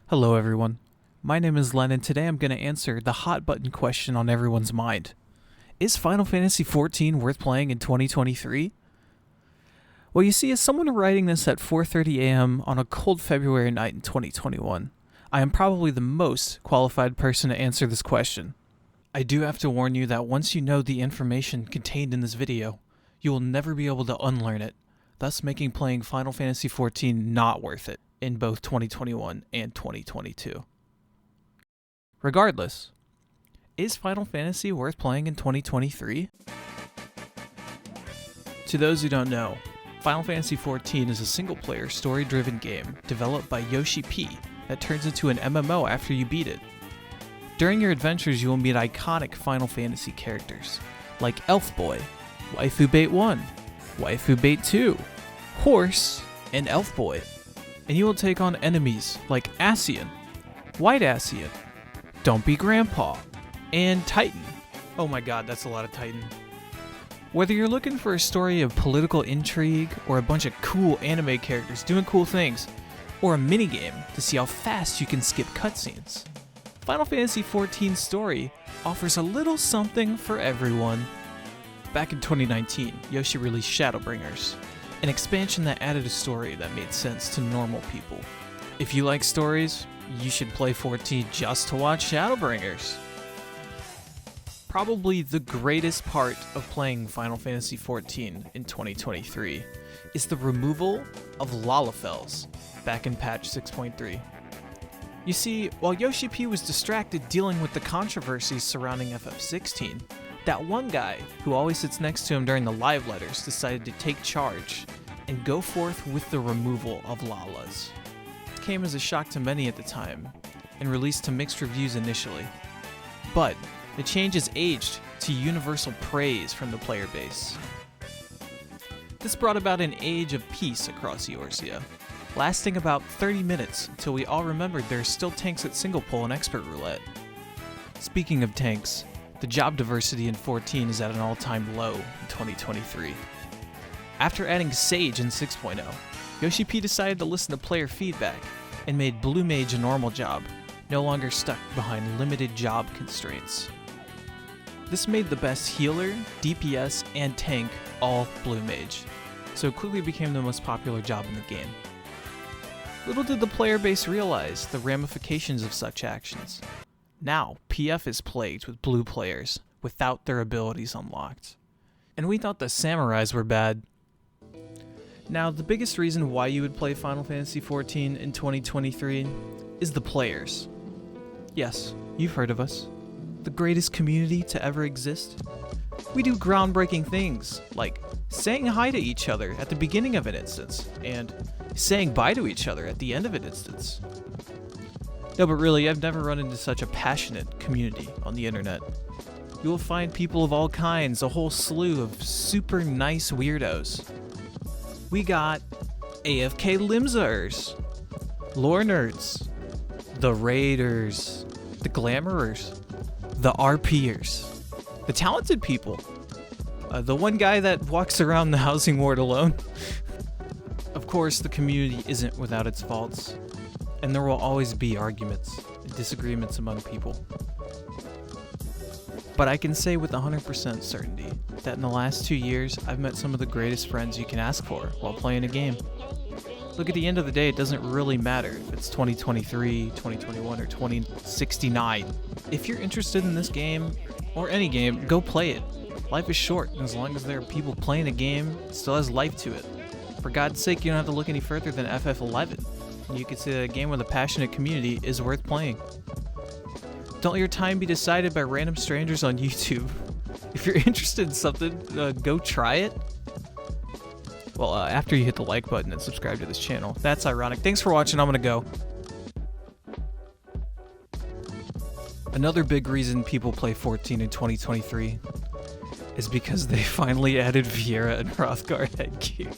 Hello everyone, my name is Len and today I'm going to answer the hot button question on everyone's mind. Is Final Fantasy XIV worth playing in 2023? Well, you see, as someone writing this at 4:30 a.m. on a cold February night in 2021, I am probably the most qualified person to answer this question. I do have to warn you that once you know the information contained in this video, you will never be able to unlearn it, thus making playing Final Fantasy XIV not worth it in both 2021 and 2022. Regardless, is Final Fantasy worth playing in 2023? To those who don't know, Final Fantasy XIV is a single-player, story-driven game developed by Yoshi P that turns into an MMO after you beat it. During your adventures, you will meet iconic Final Fantasy characters like Elf Boy, Waifu Bait 1, Waifu Bait 2, Horse, and Elf Boy. And you will take on enemies like Ascian, White Ascian, Don't Be Grandpa, and Titan. Oh my god, that's a lot of Titan. Whether you're looking for a story of political intrigue, or a bunch of cool anime characters doing cool things, or a minigame to see how fast you can skip cutscenes, Final Fantasy XIV's story offers a little something for everyone. Back in 2019, Yoshi released Shadowbringers, an expansion that added a story that made sense to normal people. If you like stories, you should play 14 just to watch Shadowbringers. Probably the greatest part of playing Final Fantasy XIV in 2023 is the removal of Lalafels back in patch 6.3. You see, while Yoshi P was distracted dealing with the controversies surrounding FF16, that one guy who always sits next to him during the live letters decided to take charge and go forth with the removal of Lalas. It came as a shock to many at the time and released to mixed reviews initially. But the change has aged to universal praise from the player base. This brought about an age of peace across Eorzea, lasting about 30 minutes until we all remembered there are still tanks at single pull and expert roulette. Speaking of tanks, the job diversity in 14 is at an all-time low in 2023. After adding Sage in 6.0, Yoshi P decided to listen to player feedback and made Blue Mage a normal job, no longer stuck behind limited job constraints. This made the best healer, DPS, and tank all Blue Mage, so it quickly became the most popular job in the game. Little did the player base realize the ramifications of such actions. Now, PF is plagued with blue players without their abilities unlocked. And we thought the samurais were bad. Now, the biggest reason why you would play Final Fantasy XIV in 2023 is the players. Yes, you've heard of us. The greatest community to ever exist. We do groundbreaking things, like saying hi to each other at the beginning of an instance, and saying bye to each other at the end of an instance. No, but really, I've never run into such a passionate community on the internet. You will find people of all kinds, a whole slew of super nice weirdos. We got AFK Limzers, lore nerds, the raiders, the glamourers, the RPers, the talented people, the one guy that walks around the housing ward alone. Of course, the community isn't without its faults, and there will always be arguments and disagreements among people. But I can say with 100% certainty that in the last 2 years, I've met some of the greatest friends you can ask for while playing a game. Look, at the end of the day, it doesn't really matter if it's 2023, 2021, or 2069. If you're interested in this game, or any game, go play it. Life is short, and as long as there are people playing a game, it still has life to it. For God's sake, you don't have to look any further than FF11. And you can see that a game with a passionate community is worth playing. Don't let your time be decided by random strangers on YouTube. If you're interested in something, go try it. Well, after you hit the like button and subscribe to this channel. That's ironic. Thanks for watching. I'm gonna go. Another big reason people play 14 in 2023 is because they finally added Viera and Hrothgar headgear.